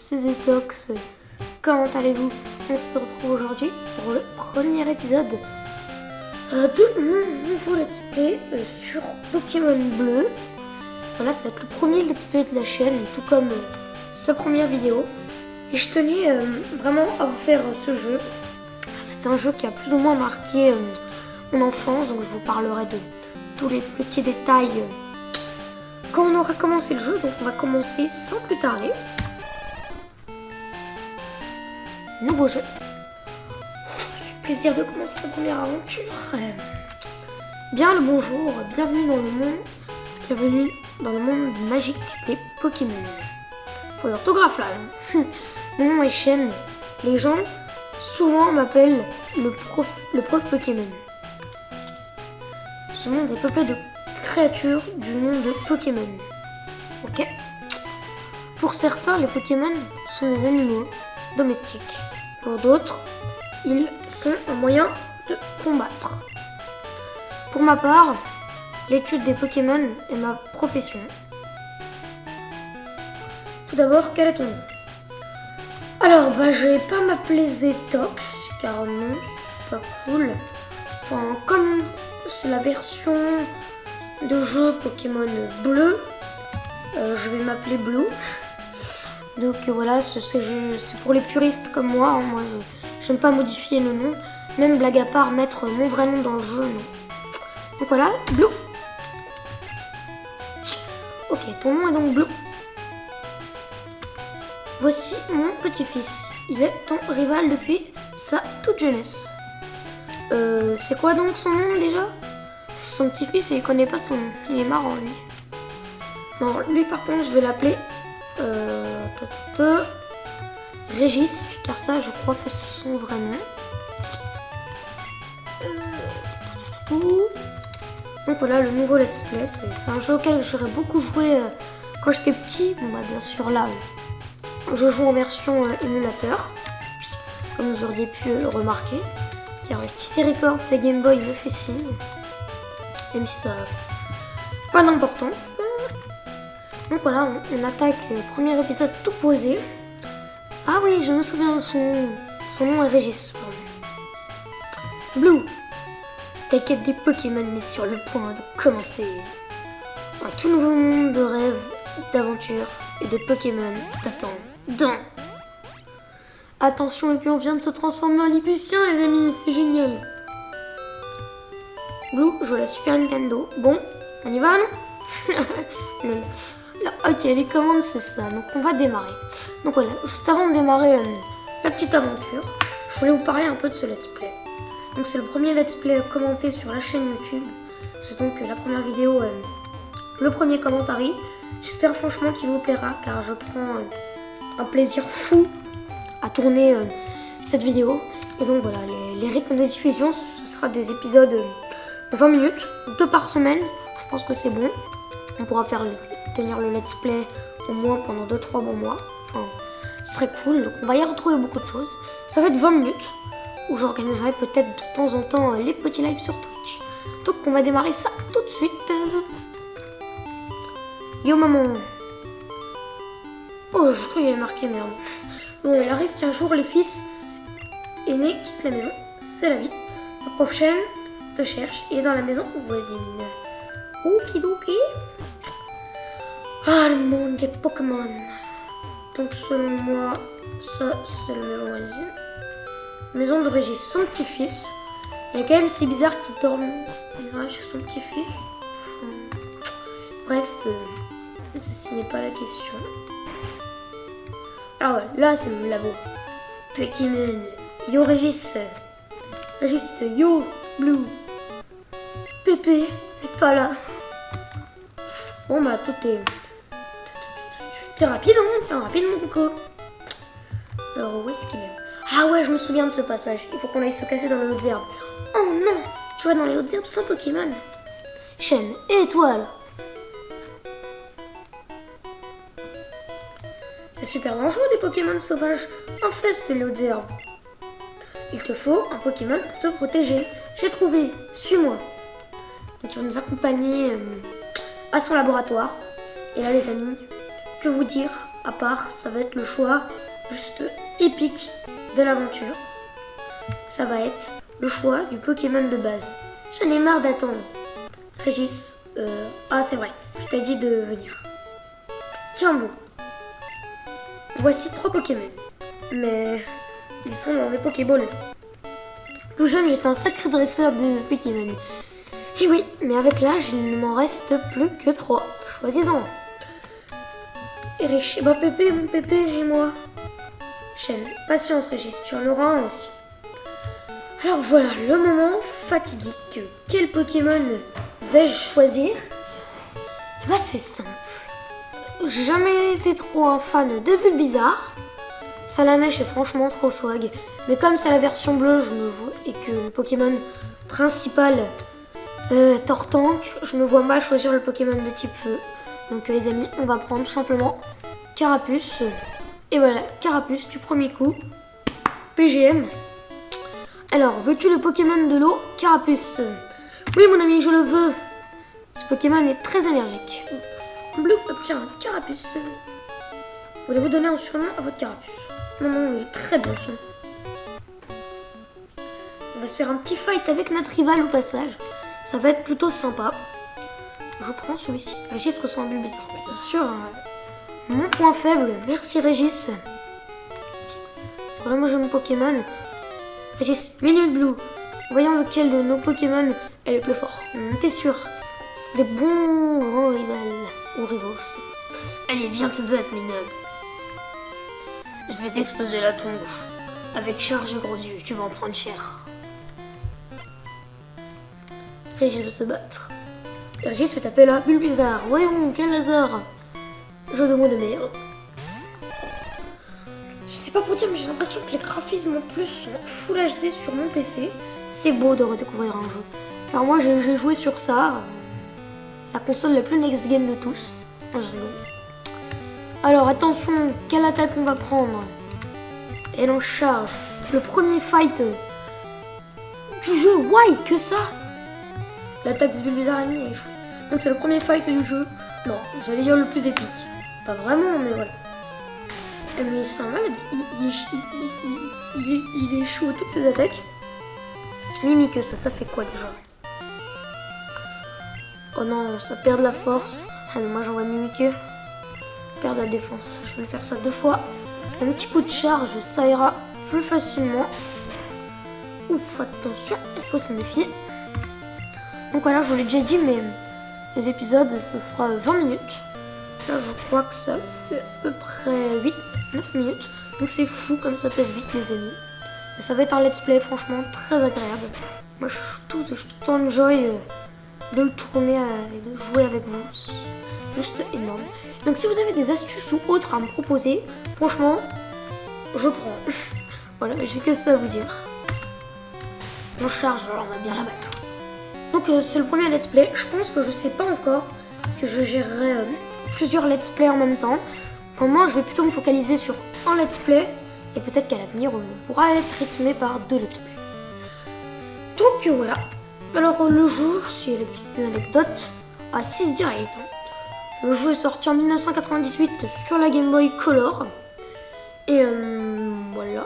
c'est Zetox. Comment allez-vous? On se retrouve aujourd'hui pour le premier épisode de mon nouveau let's play sur Pokémon Bleu. Voilà, ça va être le premier let's play de la chaîne, tout comme sa première vidéo. Et je tenais vraiment à vous faire ce jeu. C'est un jeu qui a plus ou moins marqué mon enfance, donc je vous parlerai de tous les petits détails quand on aura commencé le jeu. Donc on va commencer sans plus tarder. Nouveau jeu. Ça fait plaisir de commencer cette première aventure. Bien le bonjour, bienvenue dans le monde magique des Pokémon. Faut l'orthographe là. Mon nom est Shen. Les gens souvent m'appellent le prof Pokémon. Ce monde est peuplé de créatures du nom de Pokémon. Ok. Pour certains, les Pokémon sont des animaux domestiques. Pour d'autres, ils sont un moyen de combattre. Pour ma part, l'étude des Pokémon est ma profession. Tout d'abord, quel est ton nom? Alors, je vais pas m'appeler Zetox, car non, c'est pas cool. Enfin, comme c'est la version de jeu Pokémon Bleu, je vais m'appeler Blue. Donc voilà, c'est pour les puristes comme moi. Hein. Moi, j'aime pas modifier le nom. Même blague à part, mettre mon vrai nom dans le jeu, non. Donc voilà, Blue. Ok, ton nom est donc Blue. Voici mon petit-fils. Il est ton rival depuis sa toute jeunesse. C'est quoi donc son nom déjà? Son petit-fils, il connaît pas son nom. Il est marrant, lui. Non, lui par contre, je vais l'appeler Régis, car ça, je crois que c'est son vrai nom. Donc voilà, le nouveau let's play. C'est un jeu auquel j'aurais beaucoup joué quand j'étais petit. Bon bien sûr là, je joue en version émulateur, comme vous auriez pu le remarquer. Car qui sait record, c'est Game Boy me fait signe, même si ça n'a pas d'importance. Donc voilà, on attaque le premier épisode tout posé. Ah oui, je me souviens de son nom est Régis. Blue, ta quête des Pokémon est sur le point de commencer. Un tout nouveau monde de rêves, d'aventures et de Pokémon t'attend dans. Attention, et puis on vient de se transformer en Liputien, les amis, c'est génial. Blue joue à la Super Nintendo. Bon, on y va, non? Là, ok, les commandes, c'est ça. Donc on va démarrer. Donc voilà, juste avant de démarrer la petite aventure, je voulais vous parler un peu de ce let's play. Donc c'est le premier let's play commenté sur la chaîne YouTube. C'est donc la première vidéo, le premier commentaire. J'espère franchement qu'il vous plaira, car je prends un plaisir fou à tourner cette vidéo. Et donc voilà, les rythmes de diffusion, ce sera des épisodes de 20 minutes, 2 par semaine. Je pense que c'est bon. On pourra tenir le let's play au moins pendant 2-3 bons mois. Enfin, ce serait cool. Donc on va y retrouver beaucoup de choses. Ça va être 20 minutes où j'organiserai peut-être de temps en temps les petits lives sur Twitch. Donc on va démarrer ça tout de suite. Yo maman. Oh, je crois qu'il y a marqué merde. Bon, il arrive qu'un jour les fils aînés quittent la maison. C'est la vie. La prochaine te cherche et est dans la maison voisine. Okidoki. Ah, le monde des Pokémon. Donc selon moi, ça c'est la maison voisine. Maison de Régis, son petit-fils. Il est quand même si bizarre qu'il dorme chez son petit-fils. Bref, ceci n'est pas la question. Alors ouais, là c'est le labo. Pokémon. Yo Régis. Régis, yo Blue. Pépé n'est pas là. Bon tout est... T'es rapide, hein? T'es rapide mon coco. Alors où est-ce qu'il est? Ah ouais, je me souviens de ce passage. Il faut qu'on aille se casser dans les hautes herbes. Oh non! Tu vas dans les hautes herbes sans Pokémon. Chaîne et étoile. C'est super dangereux des Pokémon sauvages infestent les hautes herbes. Il te faut un Pokémon pour te protéger. J'ai trouvé, suis-moi. Donc il va nous accompagner à son laboratoire. Et là les amis, que vous dire? à part, ça va être le choix juste épique de l'aventure. Ça va être le choix du Pokémon de base. J'en ai marre d'attendre. Régis, ah c'est vrai, je t'ai dit de venir. Tiens bon, voici 3 Pokémon, mais ils sont dans des Pokéballs. Plus jeune, j'étais un sacré dresseur de Pokémon. Et oui, mais avec l'âge, il ne m'en reste plus que 3. Choisis-en. Et bon, Pépé, mon Pépé et moi. Chaîne, patience Régis, tu en auras un aussi. Alors voilà, le moment fatidique. Quel Pokémon vais-je choisir? Eh ben, c'est simple. J'ai jamais été trop un fan de Bulbizarre. Salamèche est franchement trop swag. Mais comme c'est la version bleue, je me vois, et que le Pokémon principal Tortank, je me vois mal choisir le Pokémon de type feu. Donc les amis, on va prendre tout simplement Carapuce. Et voilà, Carapuce du premier coup. PGM. Alors, veux-tu le Pokémon de l'eau, Carapuce? Oui mon ami, je le veux. Ce Pokémon est très énergique. Bleu, tiens, Carapuce. Voulez-vous donner un surnom à votre Carapuce? Non, il est très bien son. On va se faire un petit fight avec notre rival au passage. Ça va être plutôt sympa. Je prends celui-ci. Régis ressent un Bulbizarre. Bien sûr. Mon point faible. Merci Régis. Voilà, moi j'ai mon Pokémon. Régis, Minute Blue. Voyons lequel de nos Pokémon est le plus fort. T'es sûr? C'est des bons grands rivaux. Ou rivaux, je sais pas. Allez, viens te battre, Minute. Je vais t'exploser la tronche. Avec charge et gros yeux, tu vas en prendre cher. Régis veut se battre. Régis fait taper là. Bulbizarre. Voyons, quel hasard. Jeu de mots de merde. Je sais pas pour dire, mais j'ai l'impression que les graphismes en plus sont Full HD sur mon PC. C'est beau de redécouvrir un jeu. Car moi, j'ai joué sur ça. La console la plus next-gen de tous. Je rigole. Alors, attention, quelle attaque on va prendre? Elle en charge. Le premier fight du jeu. Why que ça? L'attaque de Bulbizarre est échouée. Donc c'est le premier fight du jeu. Non, j'allais dire le plus épique. Pas vraiment, mais voilà. Mais c'est un malade. Il échoue à toutes ses attaques. Mimique, ça fait quoi déjà? Oh non, ça perd de la force. Ah mais moi j'envoie Mimique. Perd de la défense. Je vais faire ça 2 fois. Un petit coup de charge, ça ira plus facilement. Ouf, attention, il faut se méfier. Donc voilà, je vous l'ai déjà dit, mais les épisodes, ce sera 20 minutes. Là, je crois que ça fait à peu près 8-9 minutes. Donc c'est fou comme ça passe vite, les amis. Mais ça va être un let's play, franchement, très agréable. Moi, je suis tout enjoy de le tourner et de jouer avec vous. C'est juste énorme. Donc si vous avez des astuces ou autres à me proposer, franchement, je prends. Voilà, j'ai que ça à vous dire. On charge, alors on va bien la battre. Donc c'est le premier let's play. Je pense que je sais pas encore si je gérerai plusieurs let's play en même temps. Pour moi, je vais plutôt me focaliser sur un let's play et peut-être qu'à l'avenir, on pourra être rythmé par 2 let's play. Donc voilà. Alors le jeu, si les petites anecdotes, à 6 direct. Le jeu est sorti en 1998 sur la Game Boy Color. Et voilà.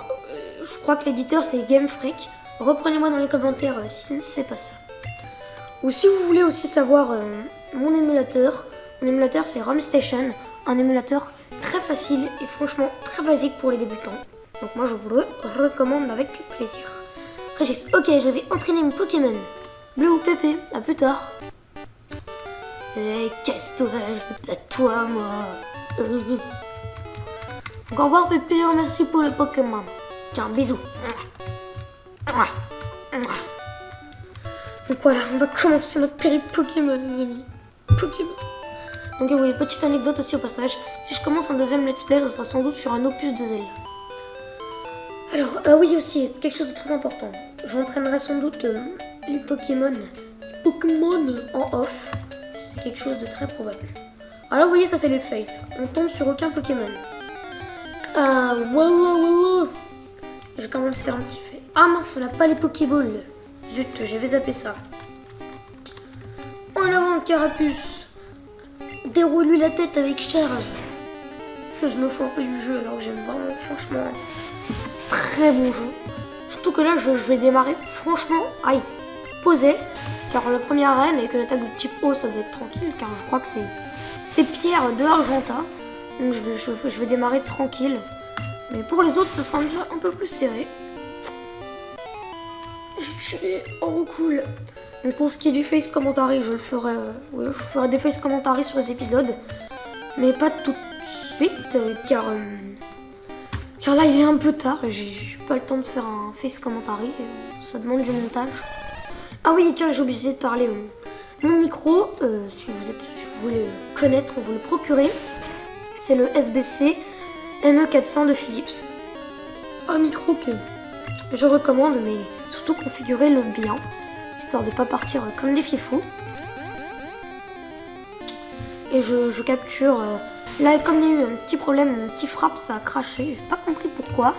Je crois que l'éditeur c'est Game Freak. Reprenez-moi dans les commentaires si c'est pas ça. Ou si vous voulez aussi savoir mon émulateur c'est ROM Station, un émulateur très facile et franchement très basique pour les débutants. Donc moi je vous le recommande avec plaisir. Régis, ok, je vais entraîner mon Pokémon. Bleu ou Pépé, à plus tard. Qu'est-ce que je veux pas toi moi. Donc au revoir Pépé, merci pour le Pokémon. Tiens, bisous. Donc voilà, on va commencer notre périple Pokémon, les amis. Pokémon. Donc oui, petite anecdote aussi au passage. Si je commence un deuxième let's play, ce sera sans doute sur un opus de Zelda. Alors, oui aussi, quelque chose de très important. J'entraînerai sans doute les Pokémon en off. C'est quelque chose de très probable. Alors vous voyez, ça c'est les fails. On tombe sur aucun Pokémon. Ah, wow. Je vais quand même faire un petit fait. Ah mince, on n'a pas les Pokéballs. Zut, j'avais zappé ça. En avant, Carapuce. Déroule-lui la tête avec charge. que je me fous un peu du jeu alors que j'aime vraiment, franchement, très bon jeu. Surtout que là, je vais démarrer, franchement, posé, car la première arène avec une attaque de type O, ça doit être tranquille, car je crois que c'est Pierre de Argenta, donc je vais démarrer tranquille. Mais pour les autres, ce sera déjà un peu plus serré. J'ai tué, oh cool. Donc pour ce qui est du face commentary, je ferai des face commentary sur les épisodes, mais pas tout de suite, car là il est un peu tard et j'ai pas le temps de faire un face commentary, ça demande du montage. Ah oui, tiens, j'ai oublié de parler. Mon micro, si vous voulez le connaître, vous le procurer, c'est le SBC ME400 de Philips. Un micro que je recommande, mais surtout configurez-le bien, histoire de pas partir comme des fifous. Et je capture. Là, comme il y a eu un petit problème, mon petit frappe, ça a craché. J'ai pas compris pourquoi,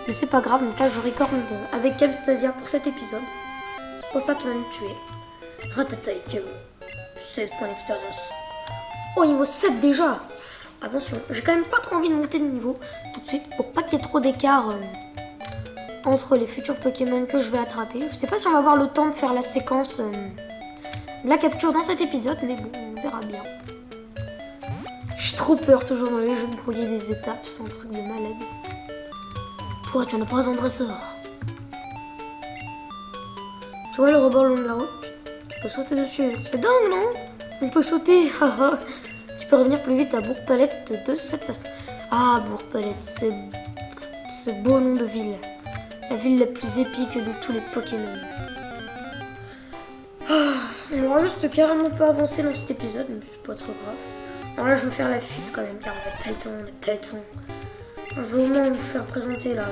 mais c'est pas grave. Donc là, je recorde avec Camstasia pour cet épisode. C'est pour ça qu'il va me tuer. Ratataï, 16 points d'expérience. Oh, niveau 7 déjà. Attention, j'ai quand même pas trop envie de monter de niveau tout de suite pour pas qu'il y ait trop d'écart entre les futurs Pokémon que je vais attraper. Je sais pas si on va avoir le temps de faire la séquence de la capture dans cet épisode, mais bon, on verra bien. J'ai trop peur toujours dans les jeux de brouiller des étapes, c'est un truc de malade. Toi, tu n'as pas un dresseur. Tu vois le rebord le long de la route? Tu peux sauter dessus. C'est dingue, non? On peut sauter. Tu peux revenir plus vite à Bourg-Palette de cette façon. Ah, Bourg-Palette, c'est beau nom de ville. La ville la plus épique de tous les Pokémon. On aura juste carrément pas avancé dans cet épisode, mais c'est pas trop grave. Alors là, je vais faire la fuite quand même, car on a pas le temps, Je vais au moins vous présenter la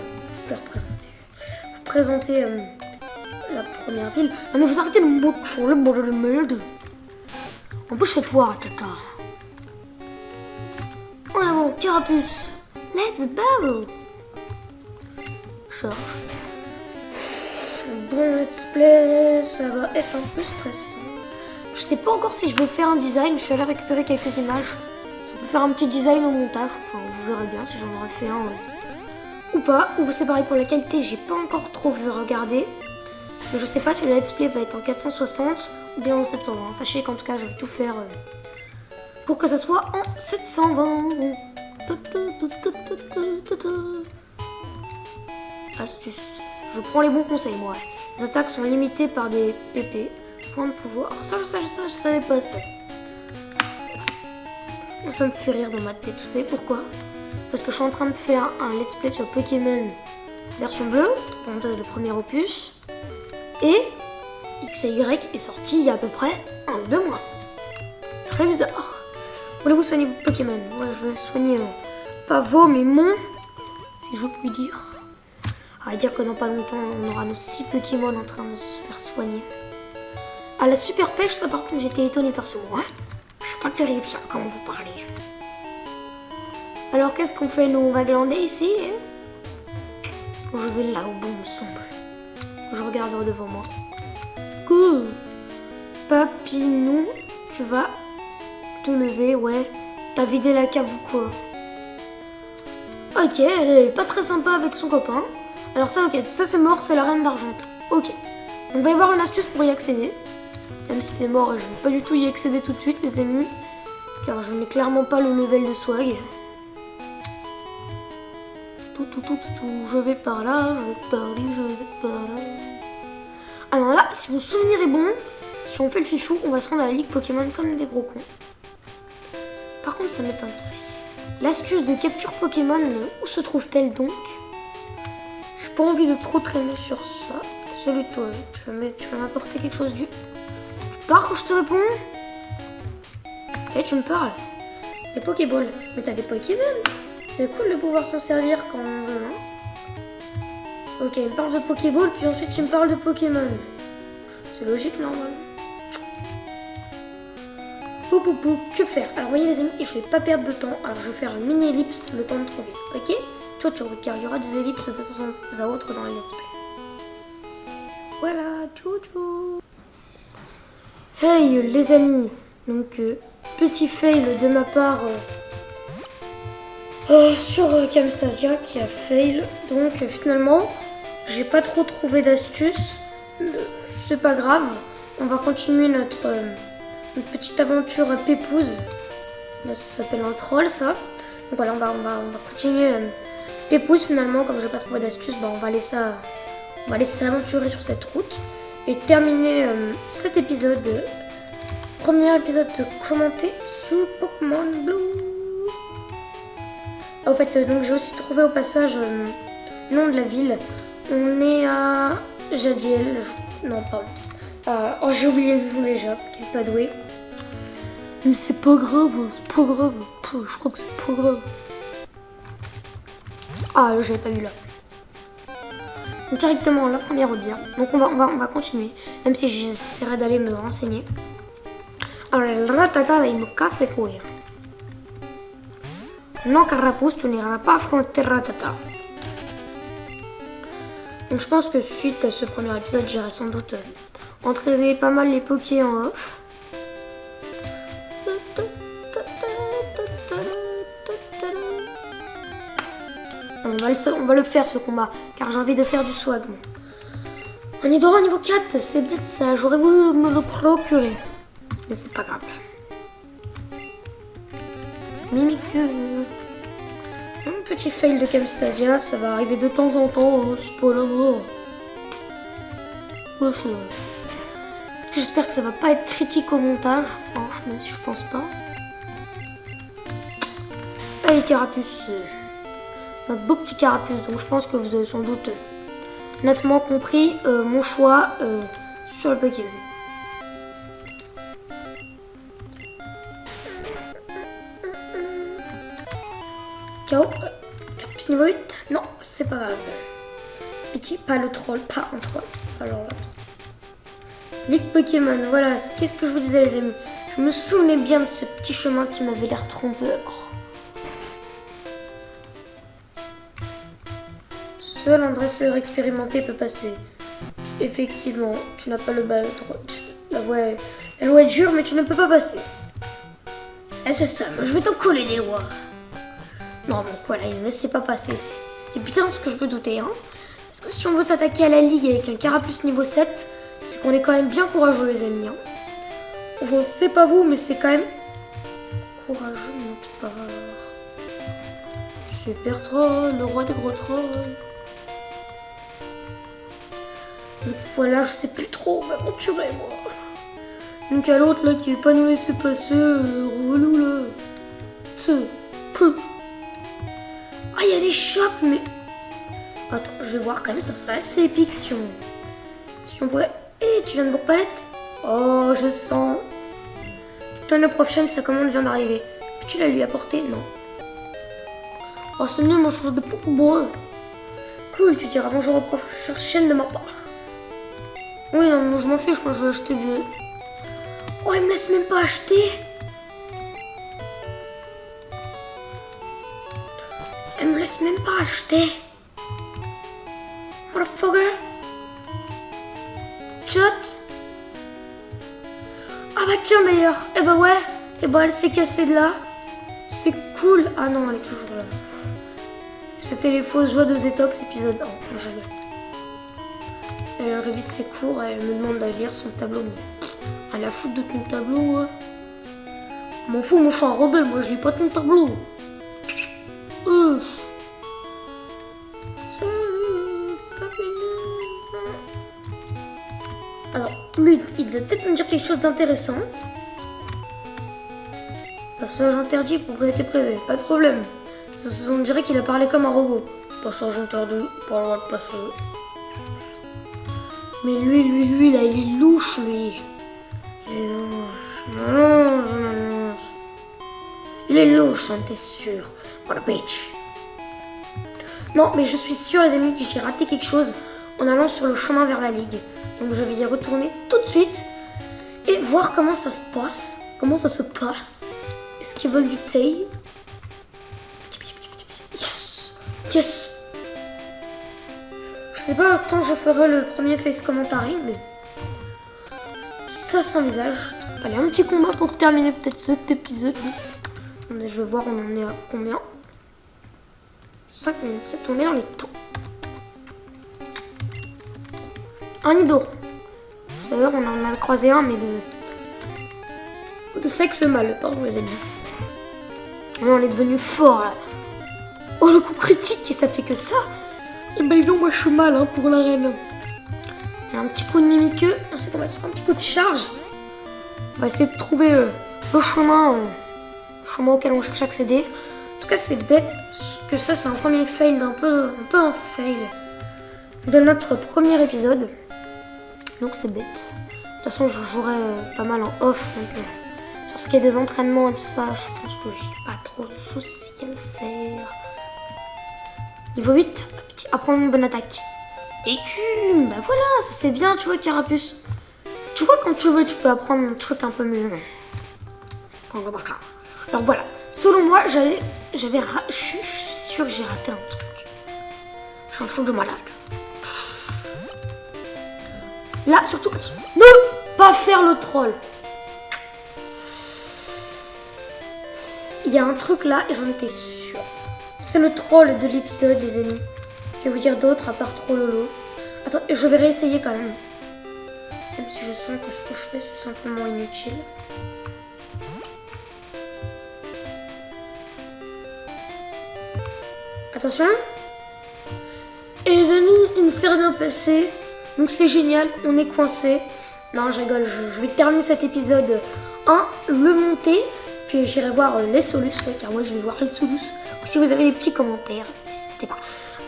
première ville. Non mais vous arrêtez de me boucher, le bordel de merde. En plus, c'est toi, tata. En avant, Carapuce. Let's battle. Charge. Bon let's play, ça va être un peu stressant. Je sais pas encore si je vais faire un design, je suis allée récupérer quelques images. Ça peut faire un petit design au montage, enfin vous verrez bien si j'en aurais fait un ou pas. Ou c'est pareil pour la qualité, j'ai pas encore trop vu regarder. Mais je sais pas si le let's play va être en 460 ou bien en 720. Sachez qu'en tout cas je vais tout faire pour que ça soit en 720. Astuce. Je prends les bons conseils moi. Les attaques sont limitées par des PP. Point de pouvoir. Ça, je savais pas ça. Ça me fait rire dans ma tête, tu sais pourquoi? Parce que je suis en train de faire un let's play sur Pokémon version bleue, parenthèse le premier opus, et X et Y est sorti il y a à peu près 1 ou 2 mois. Très bizarre. Voulez-vous soigner vos Pokémon? Ouais, je vais soigner pas vos, mais mon, si je puis dire. À dire que dans pas longtemps, on aura nos 6 Pokémon en train de se faire soigner. À la super pêche, ça par contre, j'étais étonnée par ce mot. Hein, je suis pas terrible ça, quand on vous parler. Alors qu'est-ce qu'on fait nous? On va glander ici Je vais là où bon me semble. Je regarde devant moi. Cool. Papinou, tu vas te lever, ouais. T'as vidé la cave ou quoi? Ok, elle est pas très sympa avec son copain. Alors ça, ok, ça c'est mort, c'est la reine d'Argenta. Ok. On va y avoir une astuce pour y accéder. Même si c'est mort et je vais pas du tout y accéder tout de suite les amis. Car je n'ai clairement pas le level de swag. Je vais par là, je vais par là, je vais par là. Alors là, si mon souvenir est bon, si on fait le fifou, on va se rendre à la Ligue Pokémon comme des gros cons. Par contre, ça m'étonne ça. L'astuce de capture Pokémon, où se trouve-t-elle donc? J'ai pas envie de trop traîner sur ça. Salut toi, tu vas m'apporter quelque chose du... Tu pars quand je te réponds? Eh, tu me parles. Des Pokéballs. Mais t'as des Pokémon. C'est cool de pouvoir s'en servir quand on veut, non? Ok, il me parle de Pokéball, puis ensuite il me parle de Pokémon. C'est logique, normalement. Que faire? Alors voyez les amis, je vais pas perdre de temps. Alors je vais faire une mini ellipse, le temps de trouver. Ok? Ciao ciao, car il y aura des ellipses de temps à autre dans les let's play. Voilà, ciao ciao. Hey les amis, donc petit fail de ma part Sur Camstasia qui a fail. Donc finalement, j'ai pas trop trouvé d'astuces. C'est pas grave. On va continuer notre petite aventure pépouse. Là, ça s'appelle un troll, ça. Donc voilà, on va continuer pépouse finalement. Comme j'ai pas trouvé d'astuces, on va laisser s'aventurer sur cette route et terminer cet épisode. Premier épisode commenté sur Pokémon Blue. Au fait, donc j'ai aussi trouvé au passage le nom de la ville. On est à Jadiel. Non, pardon. Oh, j'ai oublié le nom déjà. Quel pas doué. Mais c'est pas grave, c'est pas grave. Je crois que c'est pas grave. Ah, j'avais pas vu là. Donc, directement la première audience. Donc on va continuer. Même si j'essaierai d'aller me renseigner. Alors, le ratata, il me casse les couilles. Non, Carapuce, tu n'iras pas affronter Ratata. Donc je pense que suite à ce premier épisode, j'irai sans doute entraîner pas mal les Poké en off. On va le faire ce combat, car j'ai envie de faire du swag. On est droit au niveau 4, c'est bête ça, j'aurais voulu me le procurer. Mais c'est pas grave. Mimique. Un petit fail de Camstasia, ça va arriver de temps en temps, c'est pas la mort. J'espère que ça va pas être critique au montage, même si je pense pas. Allez Carapuce, notre beau petit Carapuce, donc je pense que vous avez sans doute nettement compris mon choix sur le Pokémon. KO. Carapuce niveau 8. Non, c'est pas grave. Pitié, pas le troll, pas un troll. Alors, attends. Ligue Pokémon, voilà. Qu'est-ce que je vous disais, les amis? Je me souvenais bien de ce petit chemin qui m'avait l'air trompeur. Seul un dresseur expérimenté peut passer. Effectivement, tu n'as pas le bal. La voie est dure, mais tu ne peux pas passer. Eh, c'est ça, je vais t'en coller des lois. Non, donc voilà, il ne laissait pas passer. C'est bien ce que je peux douter. Hein. Parce que si on veut s'attaquer à la ligue avec un Carapuce niveau 7, c'est qu'on est quand même bien courageux, les amis. Hein. Je sais pas vous, mais c'est quand même courageux de notre part. Super troll, le roi des gros trolls. Donc voilà, je sais plus trop m'aventurer, moi. Donc à l'autre, là, qui veut pas nous laisser passer, relou, là. Ah, il y a des shops, mais... Attends, je vais voir quand même, ça serait assez épique si on pouvait... Eh, tu viens de Bourg-Palette? Oh, je sens... L'année prochaine, sa commande vient d'arriver. Peux-tu la lui apporter? Non. Oh, c'est mieux, moi je veux des Pokéballs. Cool, tu diras bonjour au prochaine chaîne de ma part. Oui, non, moi je m'en fiche, moi je veux acheter des... Oh, il me laisse même pas acheter. Elle me laisse même pas acheter. Motherfucker. Chat. Ah bah tiens d'ailleurs. Eh bah ouais. Eh bah elle s'est cassée de là. C'est cool. Ah non, elle est toujours là. C'était les fausses joies de Zetox épisode 1. Jamais. Elle révise ses cours et elle me demande d'aller lire son tableau. Elle a foutre de ton tableau, ouais. M'en fous, moi je suis un rebelle, moi je lis pas ton tableau. Alors, lui, il va peut-être me dire quelque chose d'intéressant. Passage interdit, propriété privée, pas de problème. On dirait qu'il a parlé comme un robot. Passage interdit, pas le droit de passer. Mais lui, là, il est louche, lui. Il est louche. Il est louche, hein, t'es sûr. What a bitch. Non, mais je suis sûre, les amis, que j'ai raté quelque chose en allant sur le chemin vers la ligue. Donc je vais y retourner tout de suite et voir comment ça se passe. Comment ça se passe. Est-ce qu'ils veulent du thé? Yes. Yes. Je sais pas quand je ferai le premier face commentary, mais ça s'envisage. Allez, un petit combat pour terminer peut-être cet épisode. Je vais voir on en est à combien. 5 minutes, c'est tombé dans les temps. Un Nidoran. D'ailleurs, on en a croisé un, mais de sexe mâle, pardon les amis. Là, on est devenu fort là. Oh, le coup critique, et ça fait que ça. Et ben non, moi je suis mal hein, pour l'arène. Et un petit coup de mimiqueux. Ensuite, on va se faire un petit coup de charge. On va essayer de trouver le chemin auquel on cherche à accéder. En tout cas, c'est bête que ça, c'est un premier fail un peu un fail de notre premier épisode. Donc c'est bête. De toute façon, je jouerai pas mal en off. Donc, sur ce qui est des entraînements et tout ça, je pense que j'ai pas trop de soucis à le faire. Niveau 8, apprendre une bonne attaque. Écume, bah voilà, ça c'est bien, tu vois, Carapuce. Tu vois, quand tu veux, tu peux apprendre un truc un peu mieux. Alors voilà, selon moi, je suis sûre que j'ai raté un truc. C'est un truc de malade. Là, surtout, ne pas faire le troll. Il y a un truc là et j'en étais sûre. C'est le troll de l'épisode, les amis. Je vais vous dire d'autres à part Trollolo. Attends, je vais réessayer quand même. Même si je sens que ce que je fais, c'est simplement inutile. Attention. Et les amis, il ne s'est rien passé. Donc c'est génial, on est coincé. Non, je rigole, je vais terminer cet épisode 1, le monter. Puis j'irai voir les solus, car moi je vais voir les solus. Si vous avez des petits commentaires, n'hésitez pas.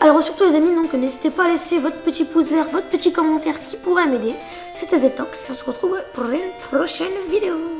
Alors surtout les amis, donc n'hésitez pas à laisser votre petit pouce vert, votre petit commentaire qui pourrait m'aider. C'était Zetox et on se retrouve pour une prochaine vidéo.